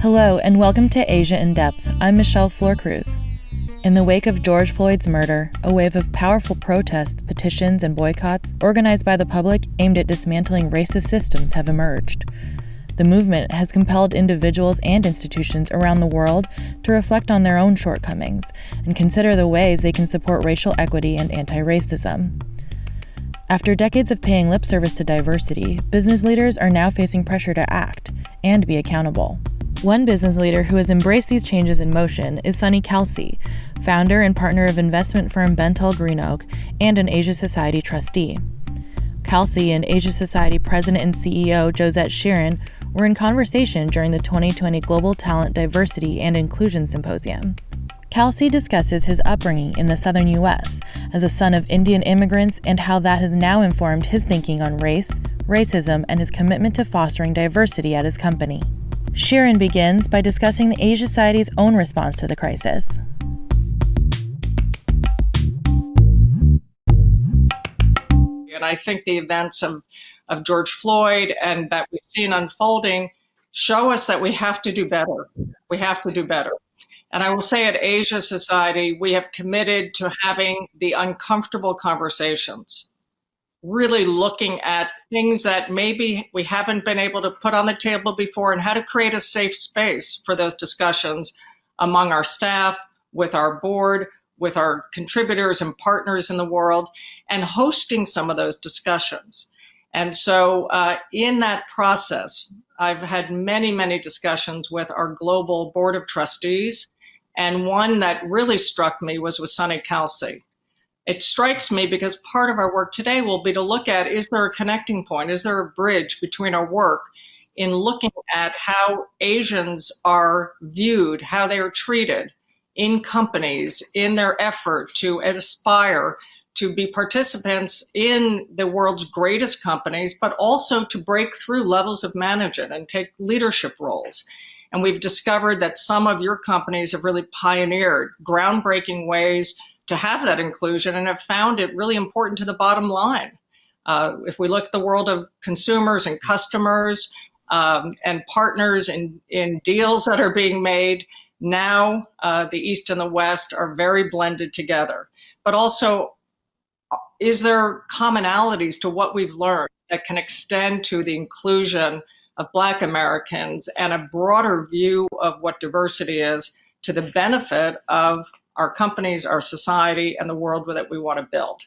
Hello and welcome to Asia in Depth. I'm Michelle Flor-Cruz. In the wake of George Floyd's murder, a wave of powerful protests, petitions, and boycotts organized by the public aimed at dismantling racist systems have emerged. The movement has compelled individuals and institutions around the world to reflect on their own shortcomings and consider the ways they can support racial equity and anti-racism. After decades of paying lip service to diversity, business leaders are now facing pressure to act and be accountable. One business leader who has embraced these changes in motion is Sonny Kalsi, founder and partner of investment firm Bentall GreenOak and an Asia Society trustee. Kalsi and Asia Society president and CEO Josette Sheeran were in conversation during the 2020 Global Talent Diversity and Inclusion Symposium. Kalsi discusses his upbringing in the southern U.S. as a son of Indian immigrants and how that has now informed his thinking on race, racism, and his commitment to fostering diversity at his company. Sheeran begins by discussing the Asia Society's own response to the crisis. And I think the events of George Floyd and that we've seen unfolding show us that we have to do better. We have to do better. And I will say at Asia Society, we have committed to having the uncomfortable conversations, really looking at things that maybe we haven't been able to put on the table before and how to create a safe space for those discussions among our staff, with our board, with our contributors and partners in the world, and hosting some of those discussions. And so in that process, I've had many, many discussions with our global board of trustees. And one that really struck me was with Sonny Kalsi. It strikes me because part of our work today will be to look at, is there a connecting point? Is there a bridge between our work in looking at how Asians are viewed, how they are treated in companies, in their effort to aspire to be participants in the world's greatest companies, but also to break through levels of management and take leadership roles. And we've discovered that some of your companies have really pioneered groundbreaking ways to have that inclusion and have found it really important to the bottom line. If we look at the world of consumers and customers and partners in deals that are being made, now the East and the West are very blended together. But also, is there commonalities to what we've learned that can extend to the inclusion of Black Americans and a broader view of what diversity is to the benefit of our companies, our society, and the world that we want to build?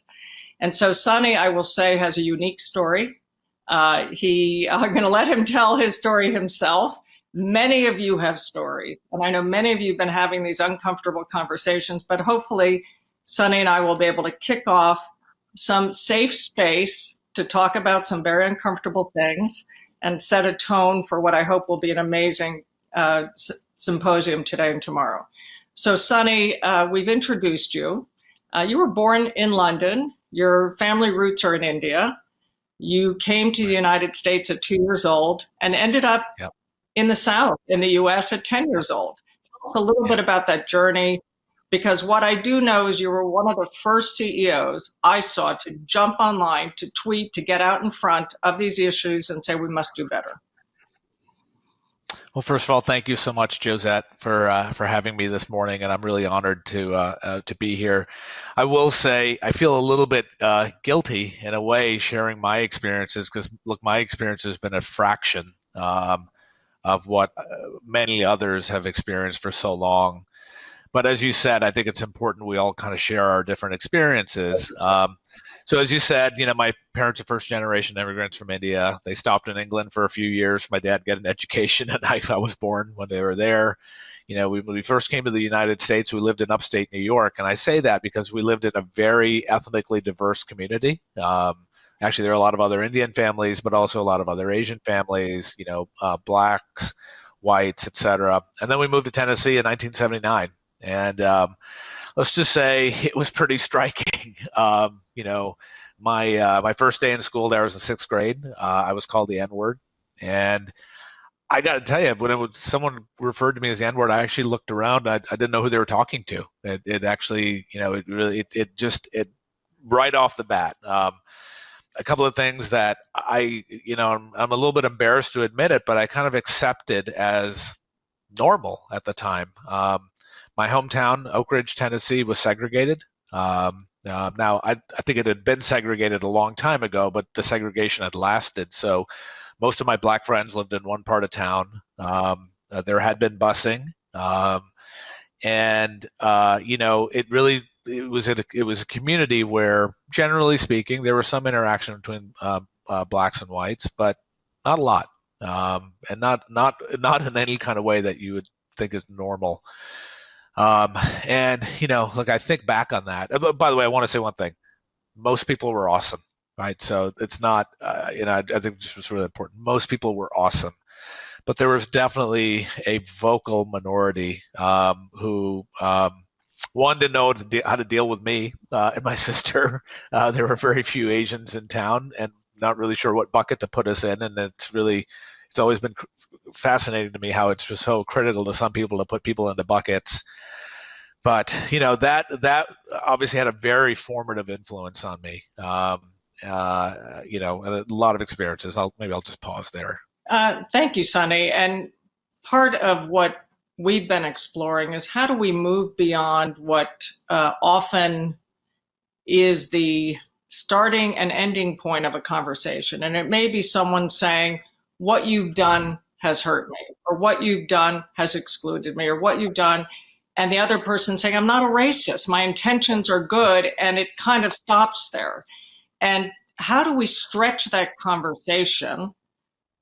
And so Sonny, I will say, has a unique story. I'm going to let him tell his story himself. Many of you have stories, and I know many of you have been having these uncomfortable conversations, but hopefully Sonny and I will be able to kick off some safe space to talk about some very uncomfortable things and set a tone for what I hope will be an amazing symposium today and tomorrow. So Sonny, we've introduced you. You were born in London. Your family roots are in India. You came to the United States at 2 years old and ended up in the South, in the US at 10 years old. Tell us a little bit about that journey, because what I do know is you were one of the first CEOs I saw to jump online, to tweet, to get out in front of these issues and say we must do better. Well, first of all, thank you so much, Josette, for having me this morning, and I'm really honored to be here. I will say I feel a little bit guilty in a way sharing my experiences, because look, my experience has been a fraction of what many others have experienced for so long. But as you said, I think it's important we all kind of share our different experiences. So as you said, my parents are first generation immigrants from India. They stopped in England for a few years. My dad got an education, and I was born when they were there. When we first came to the United States, we lived in upstate New York. And I say that because we lived in a very ethnically diverse community. Actually, there are a lot of other Indian families, but also a lot of other Asian families, Blacks, whites, et cetera. And then we moved to Tennessee in 1979. And let's just say it was pretty striking. My first day in school there was in sixth grade. I was called the N-word. And I got to tell you, when someone referred to me as the N-word, I actually looked around. I didn't know who they were talking to. It actually, it right off the bat. A couple of things that I'm a little bit embarrassed to admit it, but I kind of accepted as normal at the time. My hometown, Oak Ridge, Tennessee, was segregated. Now, I think it had been segregated a long time ago, but the segregation had lasted. So most of my black friends lived in one part of town. There had been busing, and it was a community where, generally speaking, there was some interaction between blacks and whites, but not a lot, and not in any kind of way that you would think is normal. And look, I think back on that. By the way, I want to say one thing: most people were awesome, right? So it's not, I think this was really important. Most people were awesome, but there was definitely a vocal minority who one didn't know how to deal with me and my sister. There were very few Asians in town, and not really sure what bucket to put us in. And it's always been fascinating to me how it's just so critical to some people to put people into buckets. But that obviously had a very formative influence on me. And a lot of experiences. Maybe I'll just pause there. Thank you, Sonny. And part of what we've been exploring is how do we move beyond what often is the starting and ending point of a conversation. And it may be someone saying, what you've done has hurt me, or what you've done has excluded me, or what you've done, and the other person saying, I'm not a racist, my intentions are good, and it kind of stops there. And how do we stretch that conversation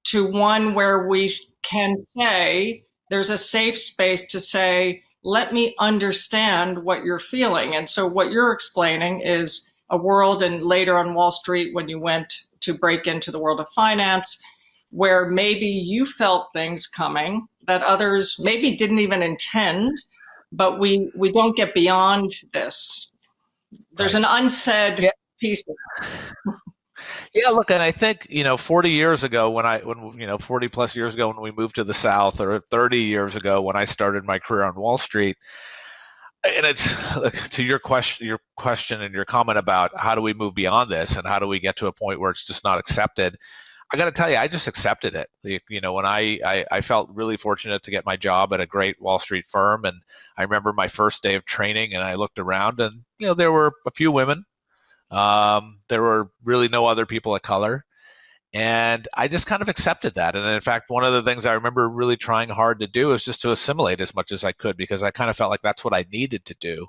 to one where we can say, there's a safe space to say, let me understand what you're feeling. And so what you're explaining is a world, and later on Wall Street, when you went to break into the world of finance, where maybe you felt things coming that others maybe didn't even intend, but we don't get beyond this. There's an unsaid piece of it. Yeah, look, and I think 40 years ago when 40 plus years ago when we moved to the South, or 30 years ago when I started my career on Wall Street, and it's to your question and your comment about how do we move beyond this and how do we get to a point where it's just not accepted. I got to tell you, I just accepted it. When I felt really fortunate to get my job at a great Wall Street firm, and I remember my first day of training, and I looked around, and there were a few women. There were really no other people of color, and I just kind of accepted that. And in fact, one of the things I remember really trying hard to do is just to assimilate as much as I could, because I kind of felt like that's what I needed to do.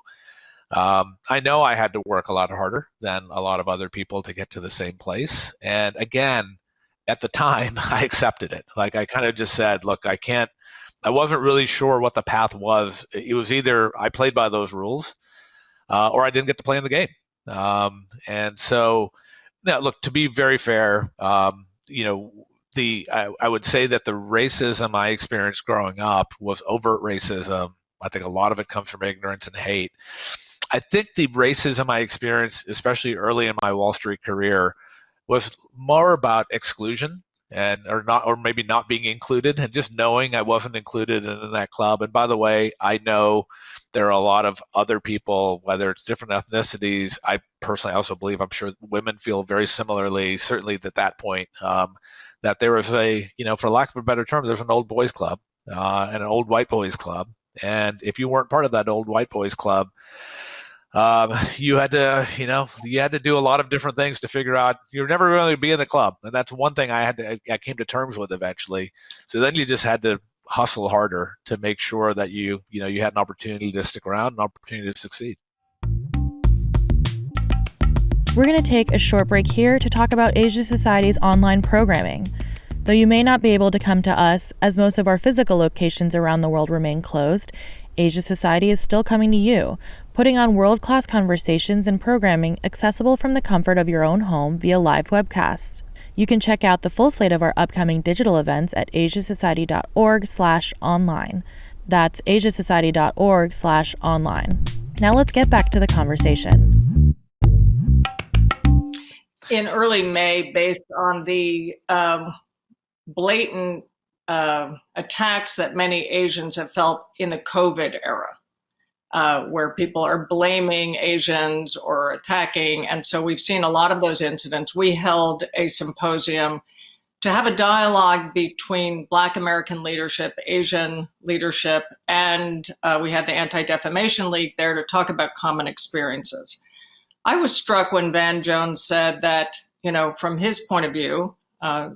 I know I had to work a lot harder than a lot of other people to get to the same place. And again, at the time, I accepted it. Like, I kind of just said, look, I wasn't really sure what the path was. It was either I played by those rules or I didn't get to play in the game. And so, look, to be very fair, I would say that the racism I experienced growing up was overt racism. I think a lot of it comes from ignorance and hate. I think the racism I experienced, especially early in my Wall Street career, was more about exclusion or maybe not being included, and just knowing I wasn't included in that club. And by the way, I know there are a lot of other people, whether it's different ethnicities. I personally also believe, I'm sure women feel very similarly, certainly at that point, that there was for lack of a better term, there's an old boys club and an old white boys club. And if you weren't part of that old white boys club, you had to do a lot of different things to figure out you're never going to be in the club. And that's one thing I came to terms with eventually. So then you just had to hustle harder to make sure that you had an opportunity to stick around, an opportunity to succeed. We're going to take a short break here to talk about Asia Society's online programming. Though you may not be able to come to us, as most of our physical locations around the world remain closed, Asia Society is still coming to you, putting on world-class conversations and programming accessible from the comfort of your own home via live webcast. You can check out the full slate of our upcoming digital events at asiasociety.org/online. That's asiasociety.org/online. Now let's get back to the conversation. In early May, based on the blatant attacks that many Asians have felt in the COVID era, where people are blaming Asians or attacking. And so we've seen a lot of those incidents. We held a symposium to have a dialogue between Black American leadership, Asian leadership, and we had the Anti-Defamation League there to talk about common experiences. I was struck when Van Jones said that, from his point of view,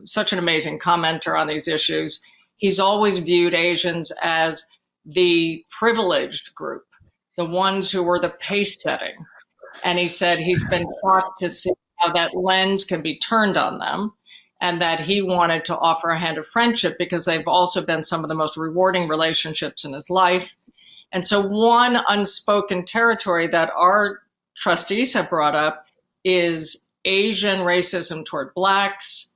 such an amazing commenter on these issues, he's always viewed Asians as the privileged group, the ones who were the pace setting. And he said he's been taught to see how that lens can be turned on them, and that he wanted to offer a hand of friendship because they've also been some of the most rewarding relationships in his life. And so one unspoken territory that our trustees have brought up is Asian racism toward Blacks,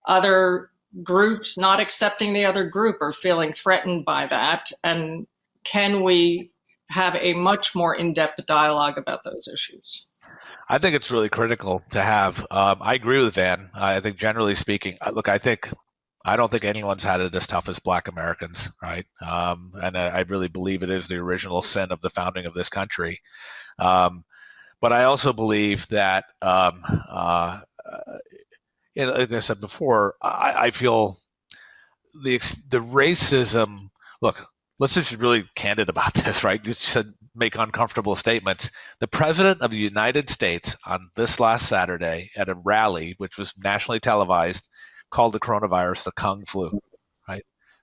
other groups not accepting the other group or feeling threatened by that. And can we have a much more in-depth dialogue about those issues? I think it's really critical to have. I agree with Van. I think generally speaking, look, I don't think anyone's had it as tough as Black Americans, right? And I really believe it is the original sin of the founding of this country. But I also believe that, like I said before, I feel the racism. Look, let's just be really candid about this, right? You said make uncomfortable statements. The President of the United States on this last Saturday at a rally, which was nationally televised, called the coronavirus the Kung flu, right?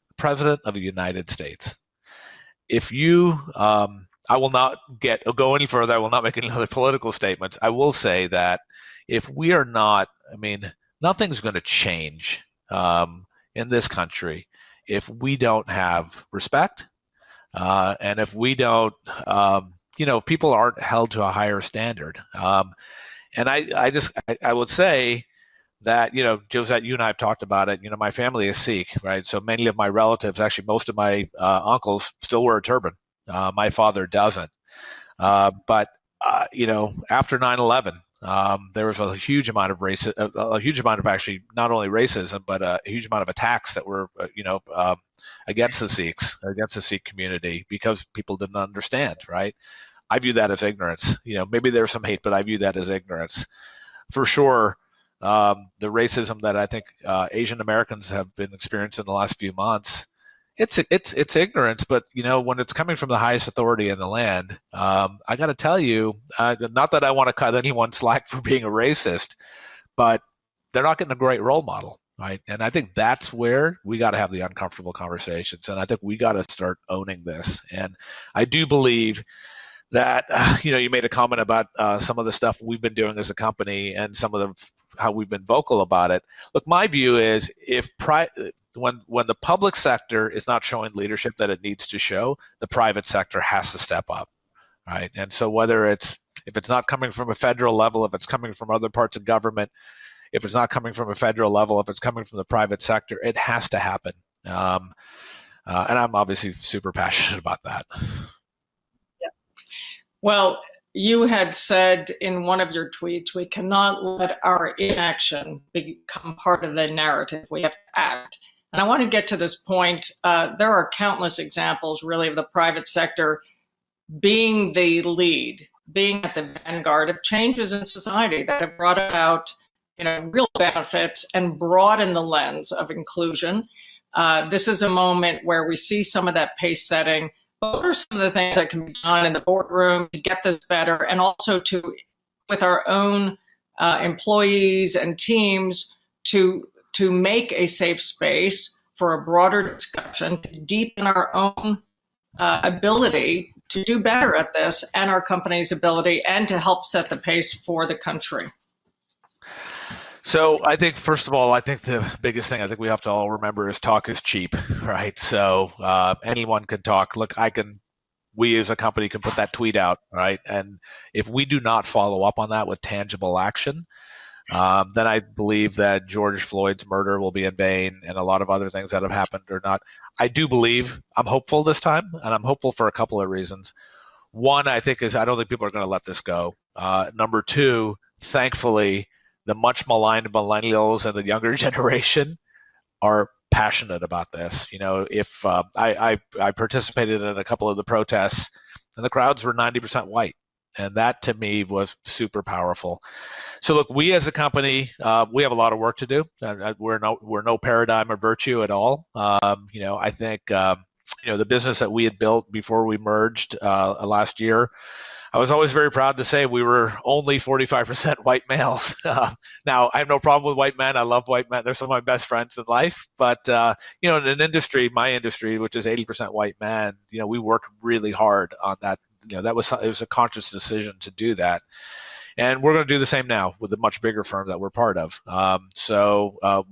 The President of the United States. If you, I will not go any further. I will not make any other political statements. I will say that if we are not, nothing's going to change in this country if we don't have respect. And if we don't, people aren't held to a higher standard. And I would say that, Josette, you and I have talked about it. My family is Sikh, right? So many of my relatives, actually most of my uncles still wear a turban. My father doesn't. But after 9/11, there was a huge amount of actually not only racism, but a huge amount of attacks that were, against the Sikhs, against the Sikh community, because people didn't understand, right? I view that as ignorance. Maybe there's some hate, but I view that as ignorance. For sure, the racism that I think Asian Americans have been experiencing in the last few months, it's ignorance, but when it's coming from the highest authority in the land, I got to tell you, not that I want to cut anyone slack for being a racist, but they're not getting a great role model, right? And I think that's where we got to have the uncomfortable conversations, and I think we got to start owning this. And I do believe that you made a comment about some of the stuff we've been doing as a company and some of how we've been vocal about it. Look, my view is when the public sector is not showing leadership that it needs to show, the private sector has to step up, right? And so if it's not coming from a federal level, if it's coming from other parts of government, if it's not coming from a federal level, if it's coming from the private sector, it has to happen. And I'm obviously super passionate about that. Yeah. Well, you had said in one of your tweets, we cannot let our inaction become part of the narrative. We have to act. And I want to get to this point. There are countless examples, really, of the private sector being the lead, being at the vanguard of changes in society that have brought about, real benefits and broadened the lens of inclusion. This is a moment where we see some of that pace setting. What are some of the things that can be done in the boardroom to get this better, and also with our own employees and teams to make a safe space for a broader discussion, to deepen our own ability to do better at this, and our company's ability, and to help set the pace for the country? So I think, first of all, the biggest thing I think we have to all remember is talk is cheap, right? So anyone can talk. Look, we as a company can put that tweet out, right? And if we do not follow up on that with tangible action, then I believe that George Floyd's murder will be in vain, and a lot of other things that have happened or not. I do believe, I'm hopeful this time, and I'm hopeful for a couple of reasons. One, I think, is I don't think people are going to let this go. Number two, thankfully, the much maligned millennials and the younger generation are passionate about this. If I participated in a couple of the protests, and the crowds were 90% white. And that to me was super powerful. So look, we as a company, we have a lot of work to do. We're no paradigm of virtue at all. I think the business that we had built before we merged last year, I was always very proud to say we were only 45% white males. Now, I have no problem with white men. I love white men. They're some of my best friends in life. But, in an industry, my industry, which is 80% white men, we worked really hard on that. It was a conscious decision to do that. And we're going to do the same now with a much bigger firm that we're part of.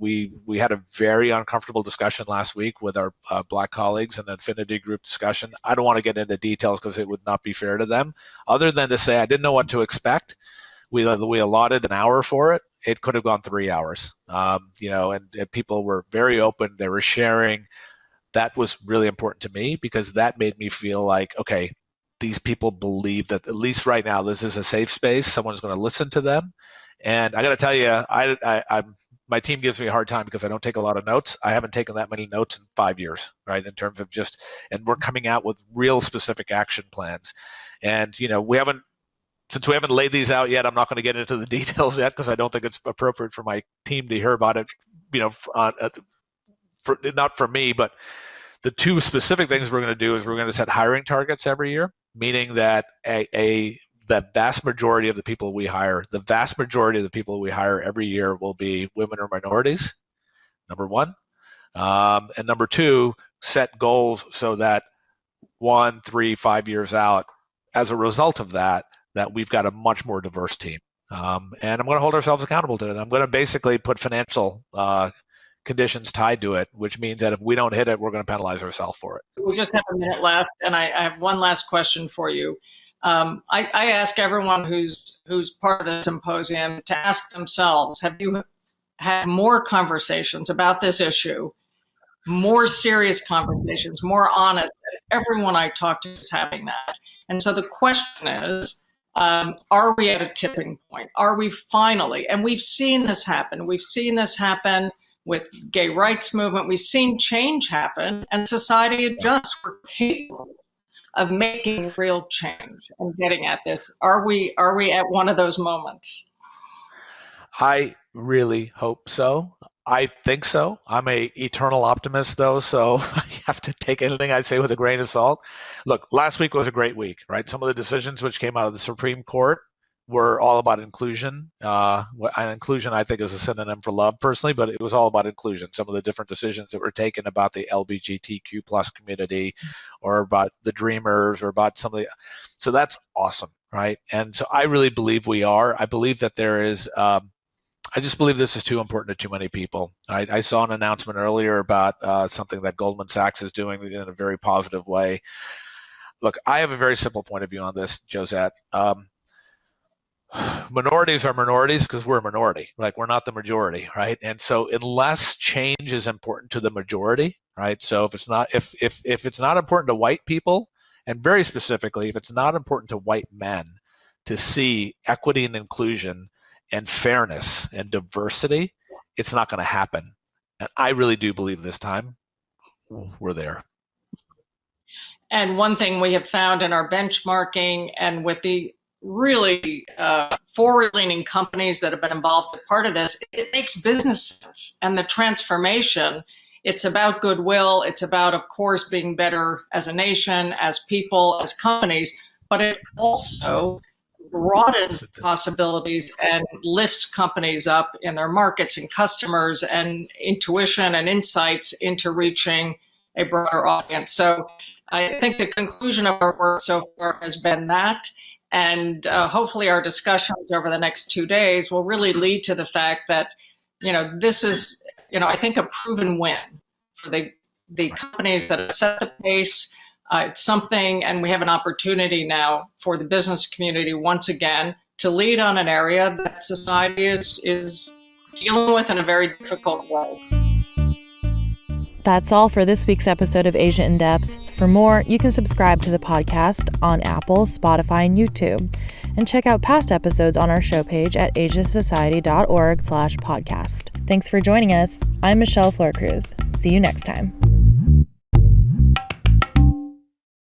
We had a very uncomfortable discussion last week with our Black colleagues in the Affinity Group discussion. I don't want to get into details because it would not be fair to them, other than to say I didn't know what to expect. We allotted an hour for it. It could have gone 3 hours. And people were very open. They were sharing. That was really important to me because that made me feel like, okay, these people believe that at least right now this is a safe space. Someone's going to listen to them. And I got to tell you, my team gives me a hard time because I don't take a lot of notes. I haven't taken that many notes in 5 years, right? In terms of and we're coming out with real specific action plans. And, since we haven't laid these out yet, I'm not going to get into the details yet because I don't think it's appropriate for my team to hear about it, not for me, but the two specific things we're going to do is we're going to set hiring targets every year, meaning that the vast majority of the people we hire every year will be women or minorities, number one. And number two, set goals so that 1, 3, 5 years out, as a result of that we've got a much more diverse team. And I'm going to hold ourselves accountable to it. I'm going to basically put financial conditions tied to it, which means that if we don't hit it, we're going to penalize ourselves for it. We just have a minute left, and I have one last question for you. I ask everyone who's part of the symposium to ask themselves, have you had more conversations about this issue, more serious conversations, more honest? Everyone I talk to is having that. And so the question is, are we at a tipping point? Are we finally, and we've seen this happen with gay rights movement. We've seen change happen, and society adjusts. We're capable of making real change and getting at this. Are we at one of those moments? I really hope so. I think so. I'm an eternal optimist, though, so I have to take anything I say with a grain of salt. Look, last week was a great week, right? Some of the decisions which came out of the Supreme Court were all about inclusion. And inclusion, I think, is a synonym for love, personally, but it was all about inclusion. Some of the different decisions that were taken about the LGBTQ plus community, or about the Dreamers, or about some of the. So that's awesome, right? And so I really believe we are. I believe that there is. I just believe this is too important to too many people. I saw an announcement earlier about something that Goldman Sachs is doing in a very positive way. Look, I have a very simple point of view on this, Josette. Minorities are minorities because we're a minority, like we're not the majority, right? And so unless change is important to the majority, right? So if it's not important to white people, and very specifically, if it's not important to white men to see equity and inclusion and fairness and diversity, it's not going to happen. And I really do believe this time we're there. And one thing we have found in our benchmarking and with the really forward-leaning companies that have been involved as part of this, it makes business sense. And the transformation, it's about goodwill. It's about, of course, being better as a nation, as people, as companies, but it also broadens the possibilities and lifts companies up in their markets and customers and intuition and insights into reaching a broader audience. So I think the conclusion of our work so far has been that. And hopefully our discussions over the next 2 days will really lead to the fact that, this is, I think a proven win for the companies that have set the pace. It's something, and we have an opportunity now for the business community once again to lead on an area that society is dealing with in a very difficult way. That's all for this week's episode of Asia in Depth. For more, you can subscribe to the podcast on Apple, Spotify, and YouTube, and check out past episodes on our show page at asiasociety.org/podcast. Thanks for joining us. I'm Michelle Florcruz. See you next time.